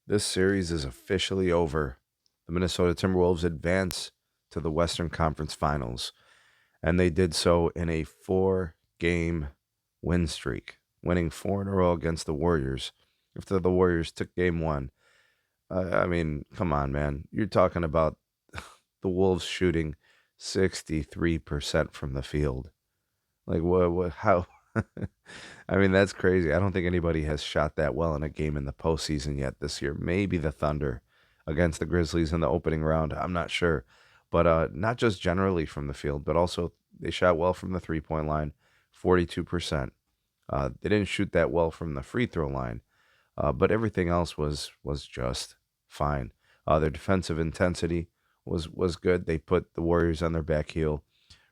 This series is officially over. The Minnesota Timberwolves advance to the Western Conference Finals, and they did so in a 4-game win streak, winning 4 in a row against the Warriors. After the Warriors took game one, I mean, come on, man. You're talking about the Wolves shooting 63% from the field. Like, what, how? I mean, that's crazy. I don't think anybody has shot that well in a game in the postseason yet this year. Maybe the Thunder against the Grizzlies in the opening round. I'm not sure. But not just generally from the field, but also they shot well from the 3-point line, 42%. They didn't shoot that well from the free throw line, but everything else was just fine. Their defensive intensity was good. They put the Warriors on their back heel.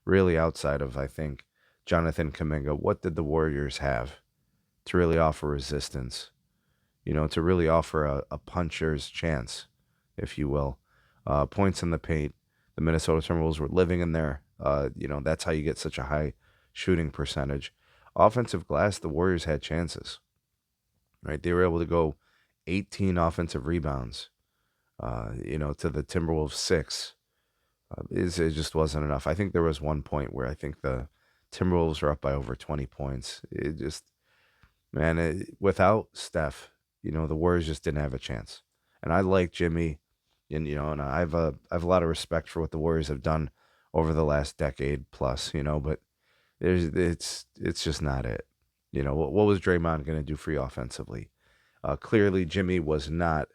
Really, outside of, I think, Jonathan Kuminga, what did the Warriors have to really offer resistance? To really offer a puncher's chance, if you will. Points in the paint. The Minnesota Timberwolves were living in there. That's how you get such a high shooting percentage. Offensive glass, the Warriors had chances, right? They were able to go 18 offensive rebounds, to the Timberwolves 6. It just wasn't enough. I think there was one point where I think the Timberwolves were up by over 20 points. It just, man, without Steph, the Warriors just didn't have a chance. And I like Jimmy, and I have a lot of respect for what the Warriors have done over the last decade plus, but it's just not it. What was Draymond going to do for you offensively? Clearly, Jimmy was not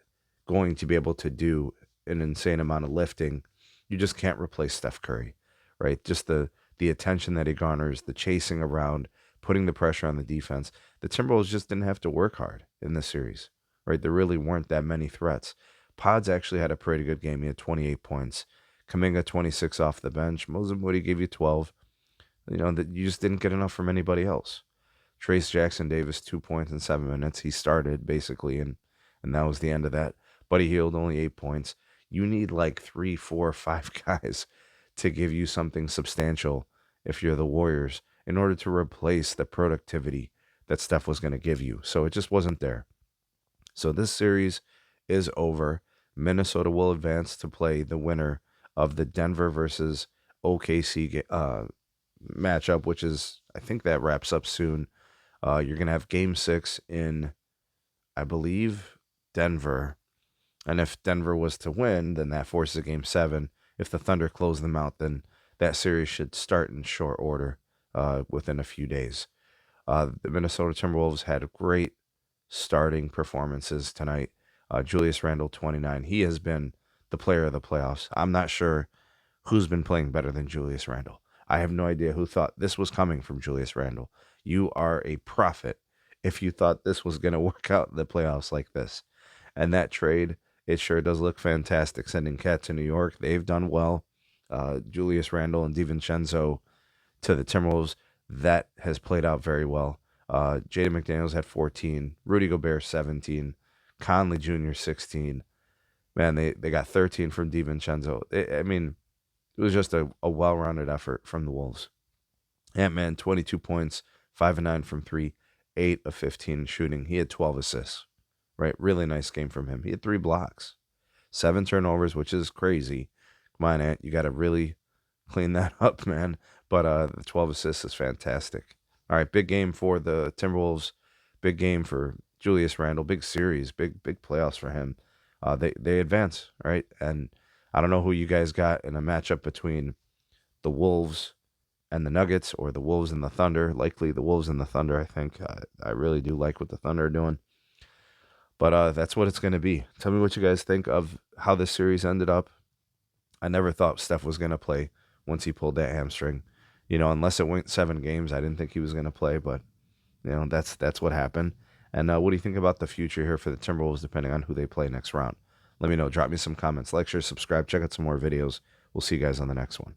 going to be able to do an insane amount of lifting. You just can't replace Steph Curry, right? Just the attention that he garners, the chasing around, putting the pressure on the defense. The Timberwolves just didn't have to work hard in this series, right? There really weren't that many threats. Pods actually had a pretty good game. He had 28 points. Kuminga 26 off the bench. Moses Moody gave you 12. That you just didn't get enough from anybody else. Trace Jackson Davis 2 points in 7 minutes. He started basically, and that was the end of that. Buddy Hield only 8 points. You need like 3, 4, 5 guys to give you something substantial if you're the Warriors in order to replace the productivity that Steph was going to give you. So it just wasn't there. So this series is over. Minnesota will advance to play the winner of the Denver versus OKC matchup, which is, I think that wraps up soon. You're going to have game 6 in, I believe, Denver. And if Denver was to win, then that forces a game 7. If the Thunder close them out, then that series should start in short order within a few days. The Minnesota Timberwolves had great starting performances tonight. Julius Randle, 29. He has been the player of the playoffs. I'm not sure who's been playing better than Julius Randle. I have no idea who thought this was coming from Julius Randle. You are a prophet if you thought this was going to work out in the playoffs like this. And that trade, it sure does look fantastic. Sending Cat to New York, they've done well. Julius Randle and DiVincenzo to the Timberwolves, that has played out very well. Jaden McDaniels had 14, Rudy Gobert 17, Conley Jr. 16. Man, they got 13 from DiVincenzo. I mean, it was just a well-rounded effort from the Wolves. Ant-Man, 22 points, 5 and 9 from 3, 8 of 15 shooting. He had 12 assists, right? Really nice game from him. He had 3 blocks, 7 turnovers, which is crazy. Come on, Ant, you got to really clean that up, man. But the 12 assists is fantastic. All right, big game for the Timberwolves. Big game for Julius Randle. Big series. Big playoffs for him. They advance, right? And I don't know who you guys got in a matchup between the Wolves and the Nuggets or the Wolves and the Thunder. Likely the Wolves and the Thunder, I think. I really do like what the Thunder are doing. But that's what it's going to be. Tell me what you guys think of how this series ended up. I never thought Steph was going to play once he pulled that hamstring. Unless it went 7 games, I didn't think he was going to play. But, that's what happened. And what do you think about the future here for the Timberwolves, depending on who they play next round? Let me know. Drop me some comments. Like, share, subscribe. Check out some more videos. We'll see you guys on the next one.